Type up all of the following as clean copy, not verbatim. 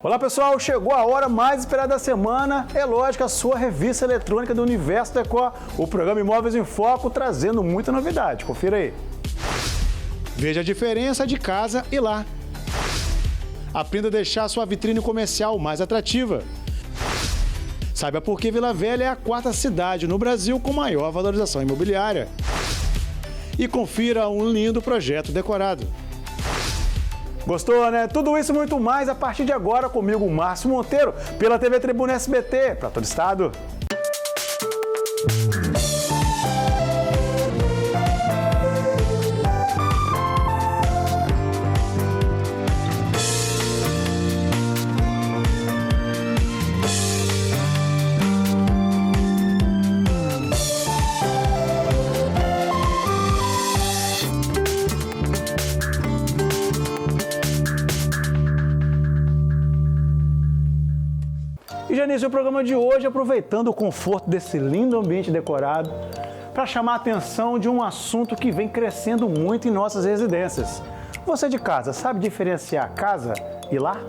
Olá pessoal, chegou a hora mais esperada da semana, é lógico, a sua revista eletrônica do Universo Decor, o programa Imóveis em Foco, trazendo muita novidade, confira aí. Veja a diferença de casa e lar. Aprenda a deixar a sua vitrine comercial mais atrativa. Saiba por que Vila Velha é a quarta cidade no Brasil com maior valorização imobiliária. E confira um lindo projeto decorado. Gostou, né? Tudo isso e muito mais a partir de agora comigo, Márcio Monteiro, pela TV Tribuna SBT, para todo o estado. E já iniciou o programa de hoje aproveitando o conforto desse lindo ambiente decorado para chamar a atenção de um assunto que vem crescendo muito em nossas residências. Você de casa sabe diferenciar casa e lar?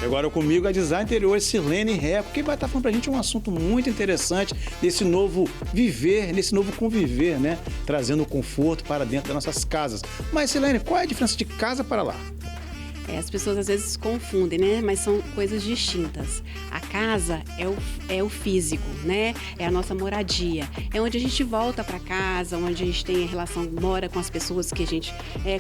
Agora comigo a design interior Sirlene Reco, que vai estar falando pra gente um assunto muito interessante desse novo viver, nesse novo conviver, né? Trazendo conforto para dentro das nossas casas. Mas Sirlene, qual é a diferença de casa para lá? As pessoas às vezes confundem, né? Mas são coisas distintas. A casa é o físico, né? É a nossa moradia. É onde a gente volta para casa, onde a gente tem a relação, mora com as pessoas que a gente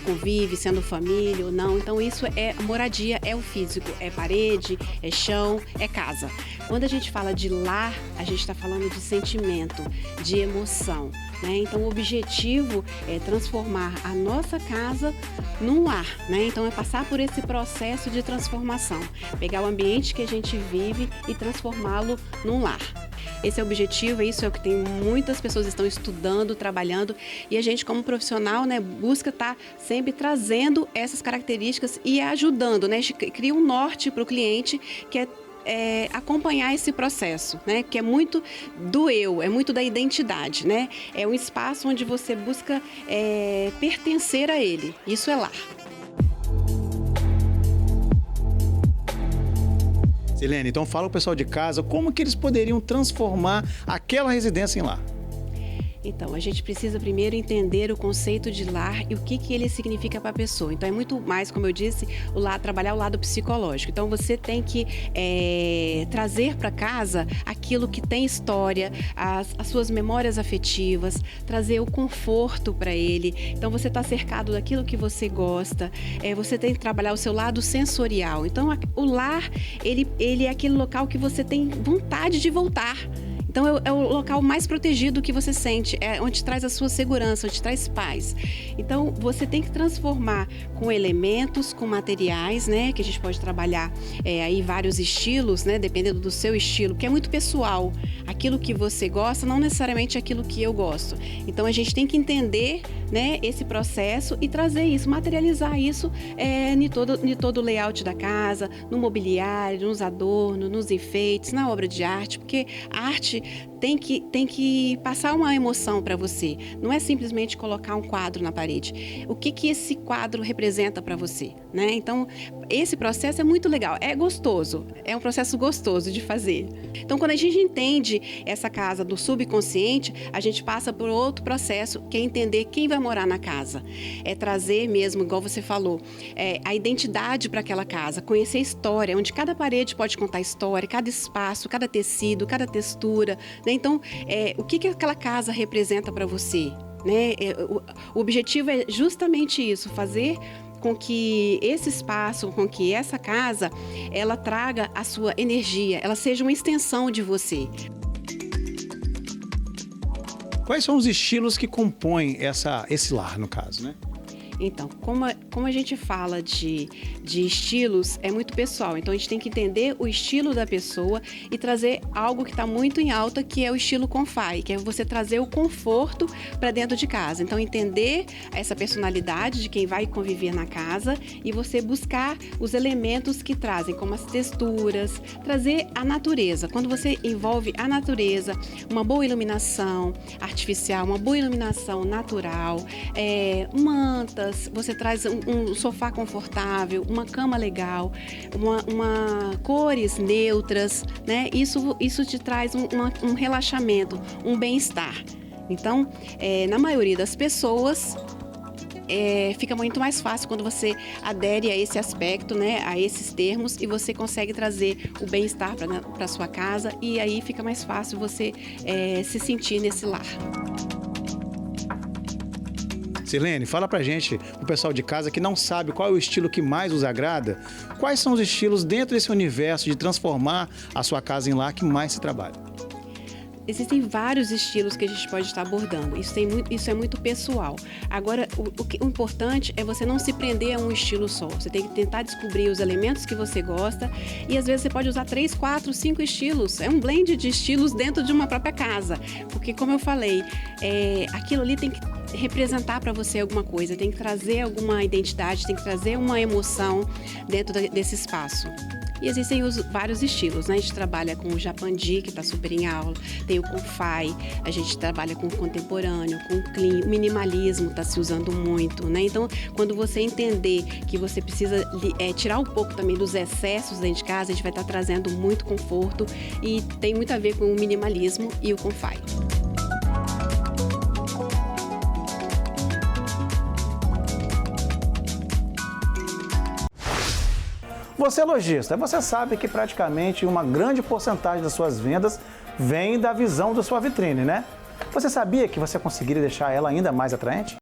convive, sendo família ou não. Então isso é moradia, é o físico, é parede, é chão, é casa. Quando a gente fala de lar, a gente está falando de sentimento, de emoção, né? Então o objetivo é transformar a nossa casa num lar, né? Então é passar por esse processo de transformação, pegar o ambiente que a gente vive e transformá-lo num lar. Esse é o objetivo, isso é o que tem muitas pessoas estão estudando, trabalhando, e a gente como profissional, né, busca estar sempre trazendo essas características e ajudando, né? A gente cria um norte para o cliente que é acompanhar esse processo, né? Que é muito do eu, é muito da identidade, né? É um espaço onde você busca pertencer a ele. Isso é lar. Sirlene, então fala o pessoal de casa como que eles poderiam transformar aquela residência em lar. Então, a gente precisa primeiro entender o conceito de lar e o que ele significa para a pessoa. Então, é muito mais, como eu disse, trabalhar o lado psicológico. Então, você tem que trazer para casa aquilo que tem história, as suas memórias afetivas, trazer o conforto para ele. Então, você está cercado daquilo que você gosta, você tem que trabalhar o seu lado sensorial. Então, o lar, ele é aquele local que você tem vontade de voltar. Então, é o local mais protegido que você sente, é onde traz a sua segurança, onde traz paz. Então, você tem que transformar com elementos, com materiais, né? Que a gente pode trabalhar aí vários estilos, né? Dependendo do seu estilo, que é muito pessoal. Aquilo que você gosta, não necessariamente aquilo que eu gosto. Então, a gente tem que entender, né, esse processo e trazer isso, materializar isso em todo o layout da casa, no mobiliário, nos adornos, nos enfeites, na obra de arte, porque a arte tem que passar uma emoção para você. Não é simplesmente colocar um quadro na parede. O que esse quadro representa para você, né? Então, esse processo é muito legal. É gostoso. É um processo gostoso de fazer. Então, quando a gente entende essa casa do subconsciente, a gente passa por outro processo, que é entender quem vai morar na casa. É trazer mesmo, igual você falou, a identidade para aquela casa, conhecer a história, onde cada parede pode contar história, cada espaço, cada tecido, cada textura, né? Então, o que aquela casa representa para você, né? O objetivo é justamente isso, fazer com que esse espaço, com que essa casa, ela traga a sua energia, ela seja uma extensão de você. Quais são os estilos que compõem esse lar, no caso, né? Então, como a gente fala de estilos, é muito pessoal. Então, a gente tem que entender o estilo da pessoa e trazer algo que está muito em alta, que é o estilo Confai, que é você trazer o conforto para dentro de casa. Então, entender essa personalidade de quem vai conviver na casa e você buscar os elementos que trazem, como as texturas, trazer a natureza. Quando você envolve a natureza, uma boa iluminação artificial, uma boa iluminação natural, mantas, você traz um sofá confortável, uma cama legal, cores neutras, né? Isso te traz um relaxamento, um bem-estar. Então, na maioria das pessoas, fica muito mais fácil quando você adere a esse aspecto, né, a esses termos, e você consegue trazer o bem-estar para sua casa, e aí fica mais fácil você se sentir nesse lar. Sirlene, fala pra gente, o pessoal de casa que não sabe qual é o estilo que mais os agrada, quais são os estilos dentro desse universo de transformar a sua casa em lar que mais se trabalha? Existem vários estilos que a gente pode estar abordando. Isso é muito pessoal. Agora, o importante é você não se prender a um estilo só. Você tem que tentar descobrir os elementos que você gosta e às vezes você pode usar 3, 4, 5 estilos. É um blend de estilos dentro de uma própria casa. Porque, como eu falei, aquilo ali tem que representar para você alguma coisa, tem que trazer alguma identidade, tem que trazer uma emoção dentro desse espaço. E existem vários estilos, né? A gente trabalha com o Japandi, que está super em aula, tem o Confai, a gente trabalha com o contemporâneo, com o clean, o minimalismo está se usando muito, né? Então, quando você entender que você precisa tirar um pouco também dos excessos dentro de casa, a gente vai estar trazendo muito conforto e tem muito a ver com o minimalismo e o Confai. Você é lojista, você sabe que praticamente uma grande porcentagem das suas vendas vem da visão da sua vitrine, né? Você sabia que você conseguiria deixar ela ainda mais atraente?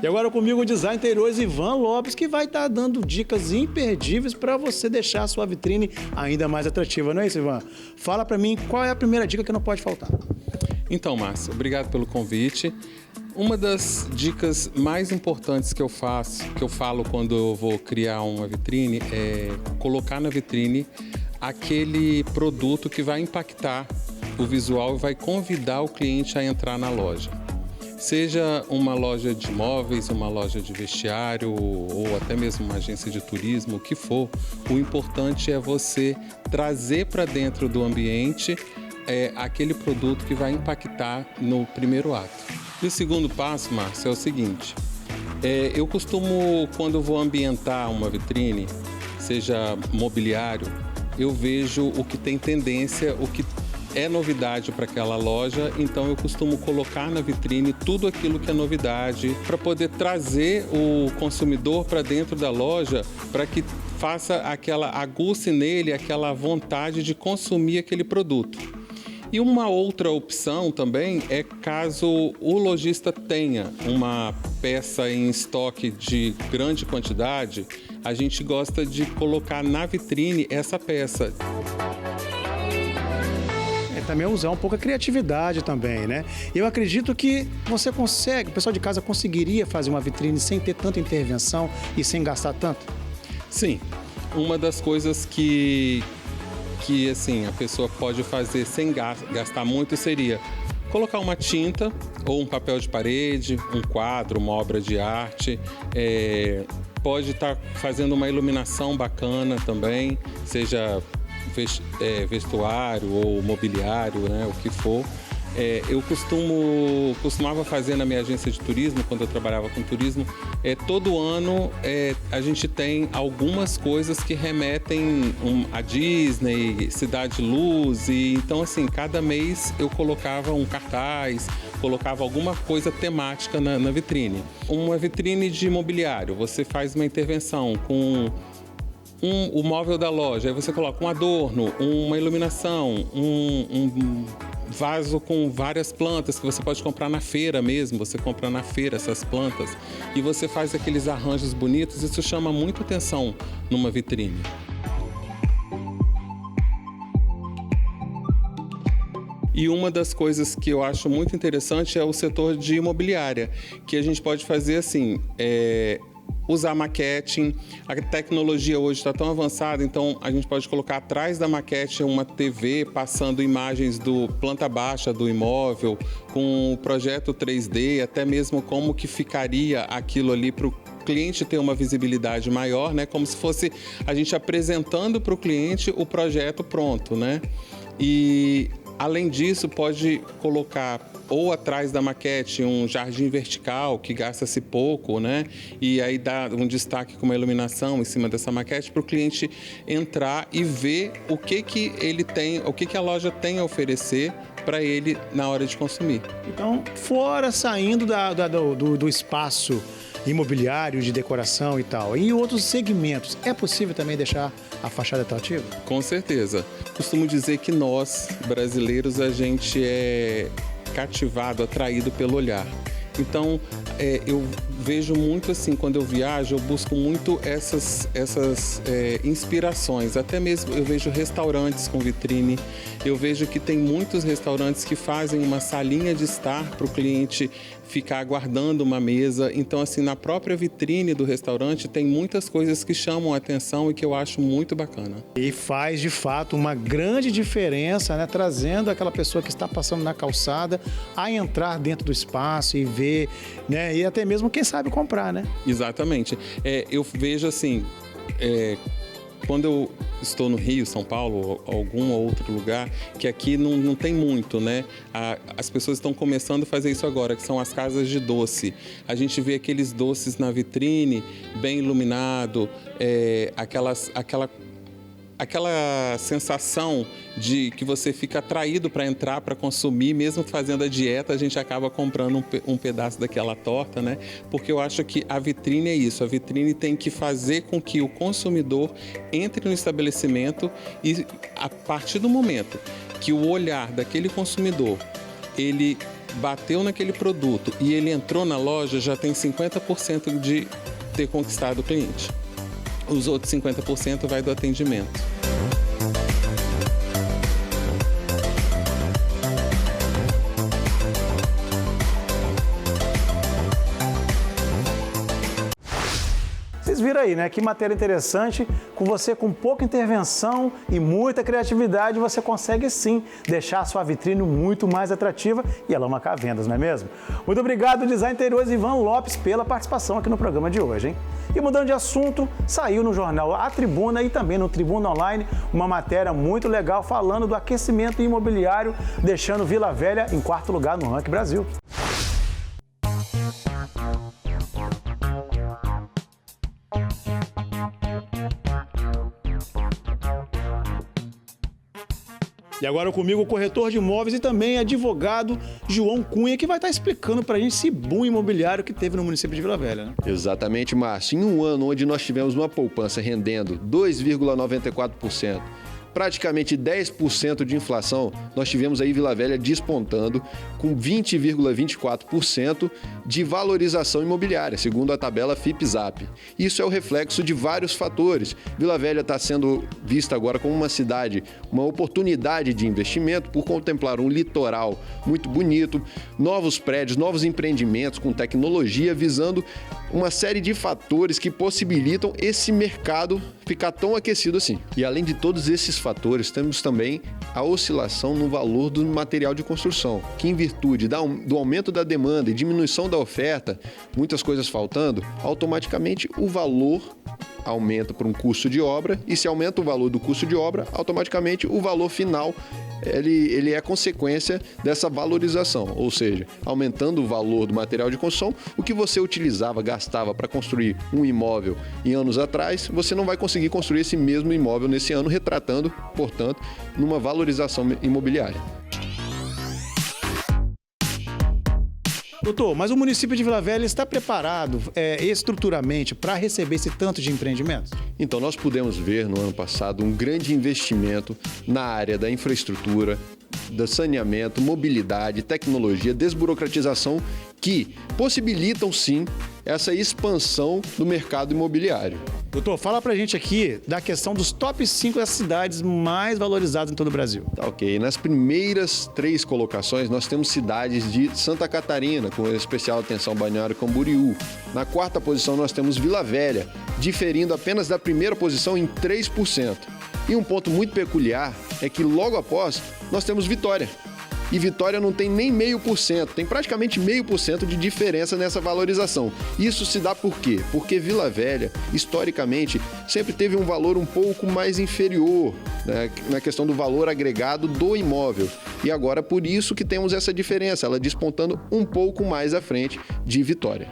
E agora comigo o design interiores Ivan Lopes, que vai estar dando dicas imperdíveis para você deixar a sua vitrine ainda mais atrativa, não é isso, Ivan? Fala para mim qual é a primeira dica que não pode faltar. Então, Márcio, obrigado pelo convite. Uma das dicas mais importantes que eu falo quando eu vou criar uma vitrine é colocar na vitrine aquele produto que vai impactar o visual e vai convidar o cliente a entrar na loja. Seja uma loja de móveis, uma loja de vestiário ou até mesmo uma agência de turismo, o que for, o importante é você trazer para dentro do ambiente aquele produto que vai impactar no primeiro ato. E o segundo passo, Márcio, é o seguinte: eu costumo, quando eu vou ambientar uma vitrine, seja mobiliário, eu vejo o que tem tendência, o que é novidade para aquela loja, então eu costumo colocar na vitrine tudo aquilo que é novidade para poder trazer o consumidor para dentro da loja, para que aguce nele aquela vontade de consumir aquele produto. E uma outra opção também é caso o lojista tenha uma peça em estoque de grande quantidade, a gente gosta de colocar na vitrine essa peça. Também usar um pouco a criatividade também, né? Eu acredito que o pessoal de casa conseguiria fazer uma vitrine sem ter tanta intervenção e sem gastar tanto? Sim, uma das coisas que assim, a pessoa pode fazer sem gastar muito seria colocar uma tinta ou um papel de parede, um quadro, uma obra de arte, pode estar fazendo uma iluminação bacana também, seja vestuário ou mobiliário, né, o que for. Eu costumava fazer na minha agência de turismo, quando eu trabalhava com turismo, todo ano a gente tem algumas coisas que remetem a Disney, Cidade Luz, e então assim, cada mês eu colocava um cartaz, colocava alguma coisa temática na vitrine. Uma vitrine de mobiliário, você faz uma intervenção com o móvel da loja, aí você coloca um adorno, uma iluminação, um vaso com várias plantas que você pode comprar na feira mesmo, você compra na feira essas plantas e você faz aqueles arranjos bonitos, isso chama muito atenção numa vitrine. E uma das coisas que eu acho muito interessante é o setor de imobiliária, que a gente pode fazer assim, usar maquete. A tecnologia hoje está tão avançada, então a gente pode colocar atrás da maquete uma TV passando imagens do planta baixa do imóvel, com o projeto 3D, até mesmo como que ficaria aquilo ali para o cliente ter uma visibilidade maior, né? Como se fosse a gente apresentando para o cliente o projeto pronto, né? E além disso, pode colocar ou atrás da maquete um jardim vertical que gasta-se pouco, né? E aí dá um destaque com uma iluminação em cima dessa maquete para o cliente entrar e ver o que ele tem, o que a loja tem a oferecer para ele na hora de consumir. Então, fora saindo do espaço imobiliário, de decoração e tal, e outros segmentos, é possível também deixar a fachada atrativa? Com certeza. Costumo dizer que nós, brasileiros, a gente é cativado, atraído pelo olhar. Então, eu vejo muito assim, quando eu viajo, eu busco muito essas inspirações. Até mesmo eu vejo restaurantes com vitrine, eu vejo que tem muitos restaurantes que fazem uma salinha de estar para o cliente ficar aguardando uma mesa. Então, assim, na própria vitrine do restaurante tem muitas coisas que chamam a atenção e que eu acho muito bacana. E faz, de fato, uma grande diferença, né? Trazendo aquela pessoa que está passando na calçada a entrar dentro do espaço e ver, né? E até mesmo, quem sabe, comprar, né? Exatamente. Eu vejo assim, quando eu estou no Rio, São Paulo, ou algum outro lugar, que aqui não tem muito, né? As pessoas estão começando a fazer isso agora, que são as casas de doce. A gente vê aqueles doces na vitrine, bem iluminado, aquela sensação de que você fica atraído para entrar, para consumir, mesmo fazendo a dieta, a gente acaba comprando um pedaço daquela torta, né? Porque eu acho que a vitrine é isso, a vitrine tem que fazer com que o consumidor entre no estabelecimento e a partir do momento que o olhar daquele consumidor, ele bateu naquele produto e ele entrou na loja, já tem 50% de ter conquistado o cliente. Os outros 50% vai do atendimento. Vocês viram aí, né? Que matéria interessante. Com você, com pouca intervenção e muita criatividade, você consegue sim deixar a sua vitrine muito mais atrativa e alavancar vendas, não é mesmo? Muito obrigado, design interiores Ivan Lopes, pela participação aqui no programa de hoje, hein? E mudando de assunto, saiu no jornal A Tribuna e também no Tribuna Online uma matéria muito legal falando do aquecimento imobiliário, deixando Vila Velha em 4º lugar no Ranking Brasil. E agora comigo o corretor de imóveis e também advogado João Cunha, que vai estar explicando para a gente esse boom imobiliário que teve no município de Vila Velha, né? Exatamente, Márcio. Em um ano onde nós tivemos uma poupança rendendo 2,94%, praticamente 10% de inflação, nós tivemos aí Vila Velha despontando com 20,24% de valorização imobiliária, segundo a tabela FIPZAP. Isso é o reflexo de vários fatores. Vila Velha está sendo vista agora como uma cidade, uma oportunidade de investimento por contemplar um litoral muito bonito, novos prédios, novos empreendimentos com tecnologia, visando uma série de fatores que possibilitam esse mercado ficar tão aquecido assim. E além de todos esses fatores, temos também a oscilação no valor do material de construção, que em virtude do aumento da demanda e diminuição da oferta, muitas coisas faltando, automaticamente o valor aumenta por um custo de obra, e se aumenta o valor do custo de obra, automaticamente o valor final ele é consequência dessa valorização, ou seja, aumentando o valor do material de construção, o que você utilizava, gastava para construir um imóvel em anos atrás, você não vai conseguir construir esse mesmo imóvel nesse ano, retratando, portanto, numa valorização imobiliária. Doutor, mas o município de Vila Velha está preparado estruturalmente para receber esse tanto de empreendimentos? Então, nós pudemos ver no ano passado um grande investimento na área da infraestrutura, do saneamento, mobilidade, tecnologia, desburocratização, que possibilitam sim essa expansão do mercado imobiliário. Doutor, fala pra gente aqui da questão dos top 5 das cidades mais valorizadas em todo o Brasil. Tá ok. Nas primeiras 3 colocações, nós temos cidades de Santa Catarina, com especial atenção Balneário Camboriú. Na 4ª posição, nós temos Vila Velha, diferindo apenas da primeira posição em 3%. E um ponto muito peculiar é que logo após, nós temos Vitória. E Vitória não tem nem 0,5%, tem praticamente 0,5% de diferença nessa valorização. Isso se dá por quê? Porque Vila Velha, historicamente, sempre teve um valor um pouco mais inferior, né, na questão do valor agregado do imóvel. E agora, por isso que temos essa diferença, ela despontando um pouco mais à frente de Vitória.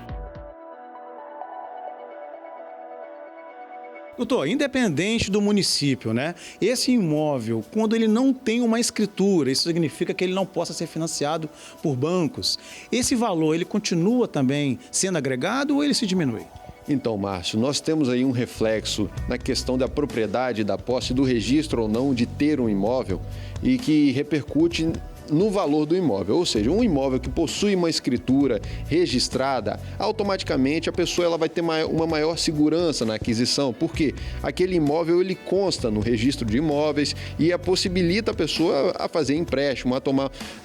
Doutor, independente do município, né? Esse imóvel, quando ele não tem uma escritura, isso significa que ele não possa ser financiado por bancos. Esse valor, ele continua também sendo agregado ou ele se diminui? Então, Márcio, nós temos aí um reflexo na questão da propriedade, da posse, do registro ou não de ter um imóvel e que repercute no valor do imóvel, ou seja, um imóvel que possui uma escritura registrada, automaticamente a pessoa ela vai ter uma maior segurança na aquisição, porque aquele imóvel ele consta no registro de imóveis e possibilita a pessoa a fazer empréstimo, a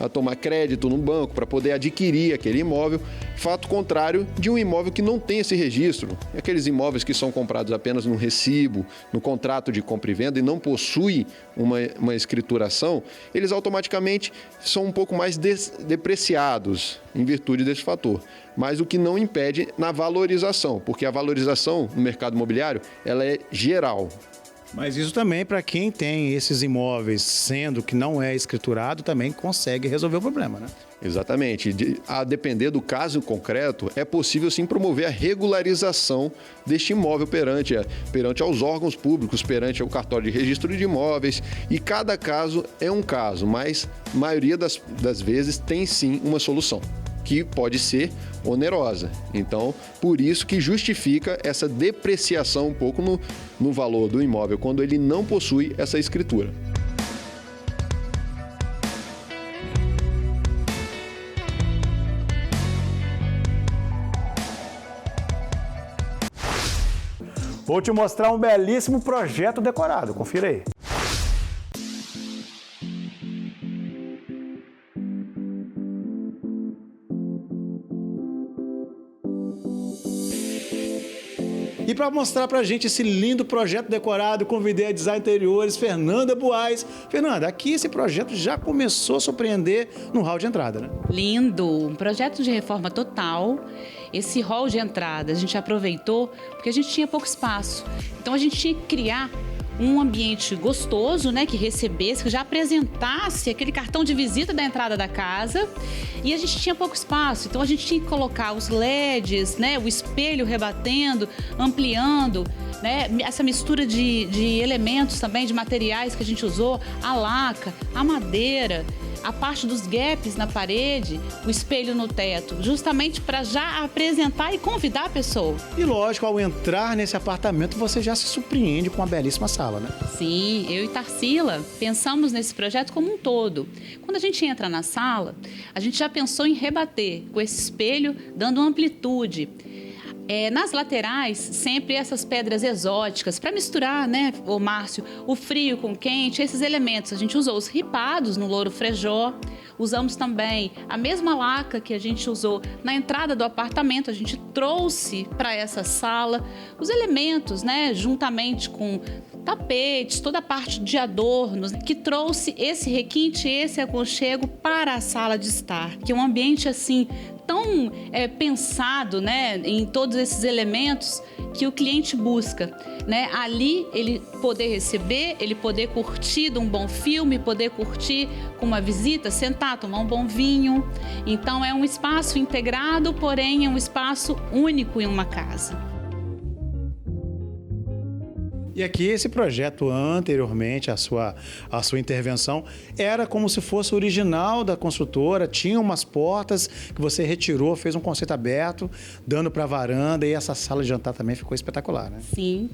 tomar crédito no banco para poder adquirir aquele imóvel, fato contrário de um imóvel que não tem esse registro. Aqueles imóveis que são comprados apenas no recibo, no contrato de compra e venda e não possuem uma escrituração, eles automaticamente são um pouco mais depreciados em virtude desse fator. Mas o que não impede na valorização, porque a valorização no mercado imobiliário ela é geral. Mas isso também, para quem tem esses imóveis, sendo que não é escriturado, também consegue resolver o problema, né? Exatamente. A depender do caso concreto, é possível sim promover a regularização deste imóvel perante aos órgãos públicos, perante ao cartório de registro de imóveis. E cada caso é um caso, mas a maioria das vezes tem sim uma solução, que pode ser onerosa. Então, por isso que justifica essa depreciação um pouco no valor do imóvel, quando ele não possui essa escritura. Vou te mostrar um belíssimo projeto decorado, confira aí. E para mostrar pra gente esse lindo projeto decorado, convidei a design interiores Fernanda Buais. Fernanda, aqui esse projeto já começou a surpreender no hall de entrada, né? Lindo! Um projeto de reforma total. Esse hall de entrada a gente aproveitou porque a gente tinha pouco espaço. Então a gente tinha que criar um ambiente gostoso, né, que recebesse, que já apresentasse aquele cartão de visita da entrada da casa. E a gente tinha pouco espaço, então a gente tinha que colocar os LEDs, né, o espelho rebatendo, ampliando, né, essa mistura de elementos também, de materiais que a gente usou, a laca, a madeira, a parte dos gaps na parede, o espelho no teto, justamente para já apresentar e convidar a pessoa. E lógico, ao entrar nesse apartamento, você já se surpreende com uma belíssima sala, né? Sim, eu e Tarsila pensamos nesse projeto como um todo. Quando a gente entra na sala, a gente já pensou em rebater com esse espelho, dando amplitude. Nas laterais, sempre essas pedras exóticas, para misturar, né, ô Márcio, o frio com o quente, esses elementos. A gente usou os ripados no louro frejó, usamos também a mesma laca que a gente usou na entrada do apartamento, a gente trouxe para essa sala os elementos, né, juntamente com tapetes, toda a parte de adornos, que trouxe esse requinte, esse aconchego para a sala de estar, que é um ambiente assim tão pensado, né, em todos esses elementos que o cliente busca, né? Ali ele poder receber, ele poder curtir de um bom filme, poder curtir com uma visita, sentar, tomar um bom vinho. Então é um espaço integrado, porém é um espaço único em uma casa. E aqui esse projeto anteriormente, a sua intervenção, era como se fosse original da construtora, tinha umas portas que você retirou, fez um conceito aberto, dando para a varanda, e essa sala de jantar também ficou espetacular, né? Sim.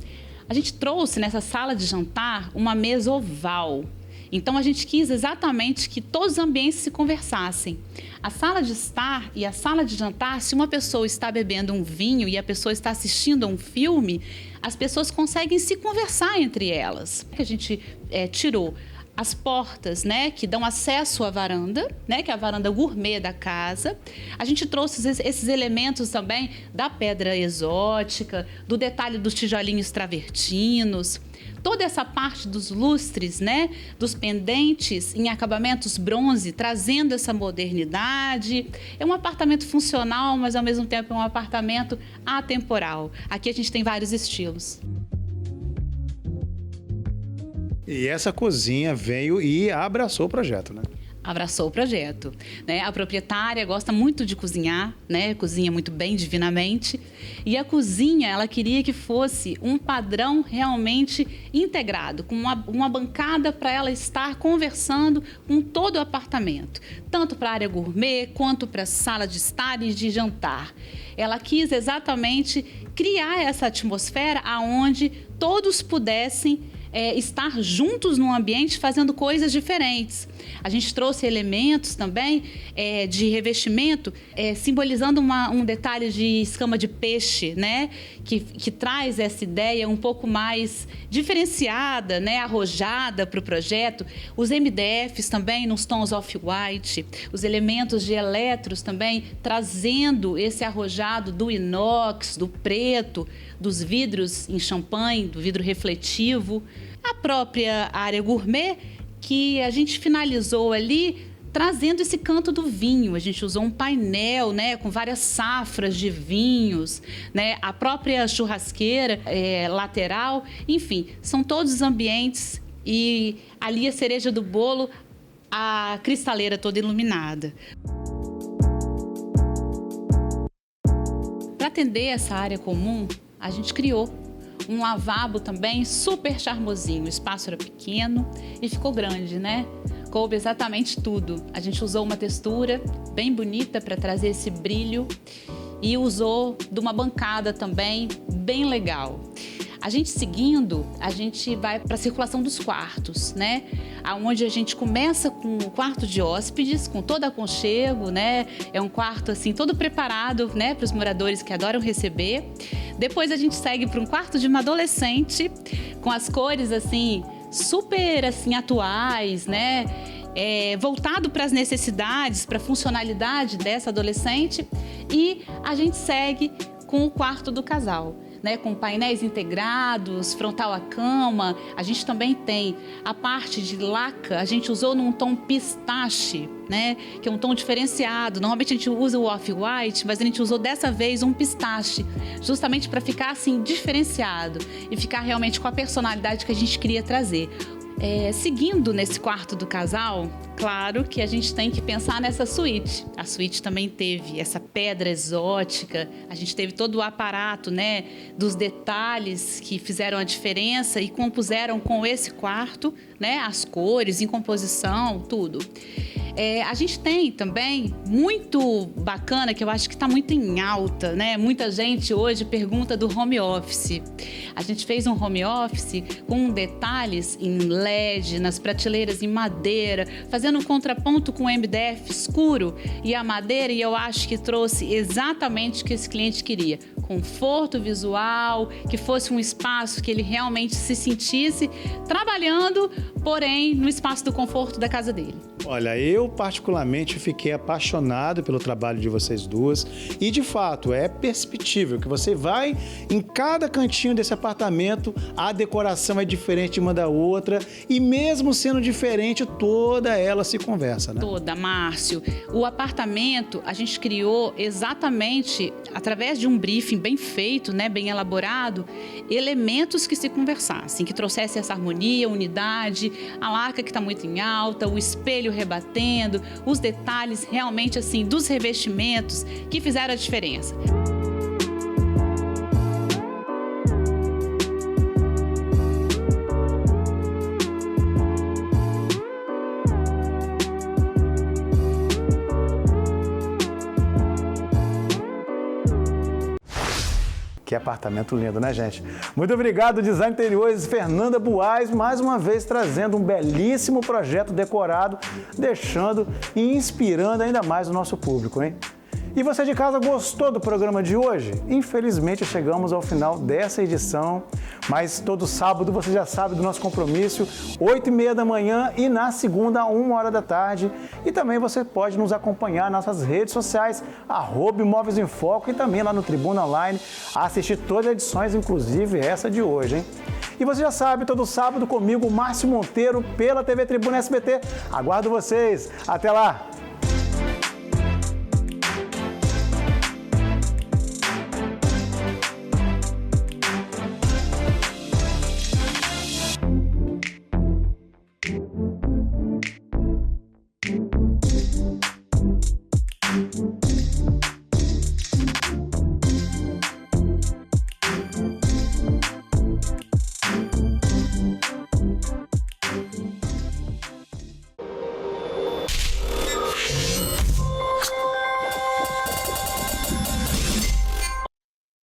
A gente trouxe nessa sala de jantar uma mesa oval. Então a gente quis exatamente que todos os ambientes se conversassem. A sala de estar e a sala de jantar, se uma pessoa está bebendo um vinho e a pessoa está assistindo a um filme, as pessoas conseguem se conversar entre elas. A gente tirou as portas, né, que dão acesso à varanda, né, que é a varanda gourmet da casa. A gente trouxe esses elementos também da pedra exótica, do detalhe dos tijolinhos travertinos, toda essa parte dos lustres, né, dos pendentes em acabamentos bronze, trazendo essa modernidade. É um apartamento funcional, mas ao mesmo tempo é um apartamento atemporal. Aqui a gente tem vários estilos. E essa cozinha veio e abraçou o projeto, né? Abraçou o projeto, né? A proprietária gosta muito de cozinhar, né? Cozinha muito bem, divinamente. E a cozinha, ela queria que fosse um padrão realmente integrado, com uma bancada para ela estar conversando com todo o apartamento, tanto para a área gourmet quanto para a sala de estar e de jantar. Ela quis exatamente criar essa atmosfera aonde todos pudessem estar juntos num ambiente fazendo coisas diferentes. A gente trouxe elementos também de revestimento, simbolizando um detalhe de escama de peixe, né? Que traz essa ideia um pouco mais diferenciada, né? Arrojada para o projeto. Os MDFs também nos tons off-white, os elementos de eletros também trazendo esse arrojado do inox, do preto, dos vidros em champanhe, do vidro refletivo. A própria área gourmet, que a gente finalizou ali trazendo esse canto do vinho. A gente usou um painel, né, com várias safras de vinhos, né, a própria churrasqueira lateral. Enfim, são todos os ambientes e ali a cereja do bolo, a cristaleira toda iluminada. Para atender essa área comum, a gente criou um lavabo também super charmosinho. O espaço era pequeno e ficou grande, né? Coube exatamente tudo. A gente usou uma textura bem bonita para trazer esse brilho e usou de uma bancada também bem legal. A gente seguindo, a gente vai para a circulação dos quartos, né? Onde a gente começa com o quarto de hóspedes, com todo aconchego, né? É um quarto assim todo preparado, né, para os moradores que adoram receber. Depois a gente segue para um quarto de uma adolescente, com as cores assim super assim atuais, né? Voltado para as necessidades, para a funcionalidade dessa adolescente. E a gente segue com o quarto do casal, né, com painéis integrados, frontal à cama. A gente também tem a parte de laca, a gente usou num tom pistache, né, que é um tom diferenciado. Normalmente a gente usa o off-white, mas a gente usou dessa vez um pistache, justamente para ficar assim diferenciado e ficar realmente com a personalidade que a gente queria trazer. Seguindo nesse quarto do casal, claro que a gente tem que pensar nessa suíte. A suíte também teve essa pedra exótica, a gente teve todo o aparato, né, dos detalhes que fizeram a diferença e compuseram com esse quarto, né, as cores, em composição, tudo. A gente tem também, muito bacana, que eu acho que está muito em alta, né? Muita gente hoje pergunta do home office. A gente fez um home office com detalhes em LED, nas prateleiras em madeira, fazendo um contraponto com o MDF escuro e a madeira, e eu acho que trouxe exatamente o que esse cliente queria. Conforto visual, que fosse um espaço que ele realmente se sentisse trabalhando, porém no espaço do conforto da casa dele. Olha, eu particularmente fiquei apaixonado pelo trabalho de vocês duas e, de fato, é perceptível que você vai em cada cantinho desse apartamento, a decoração é diferente uma da outra e, mesmo sendo diferente, toda ela se conversa, né? Toda, Márcio. O apartamento a gente criou exatamente através de um briefing bem feito, né, bem elaborado, elementos que se conversassem, que trouxessem essa harmonia, unidade, a laca que está muito em alta, o espelho rebatendo, os detalhes realmente assim dos revestimentos que fizeram a diferença. Que apartamento lindo, né, gente? Muito obrigado, Design Interiores, Fernanda Buais, mais uma vez trazendo um belíssimo projeto decorado, deixando e inspirando ainda mais o nosso público, hein? E você de casa gostou do programa de hoje? Infelizmente chegamos ao final dessa edição, mas todo sábado você já sabe do nosso compromisso, 8h30 da manhã e na segunda, 1h da tarde. E também você pode nos acompanhar nas nossas redes sociais, @Imóveis em Foco e também lá no Tribuna Online, assistir todas as edições, inclusive essa de hoje, hein? E você já sabe, todo sábado comigo, Márcio Monteiro, pela TV Tribuna SBT. Aguardo vocês. Até lá!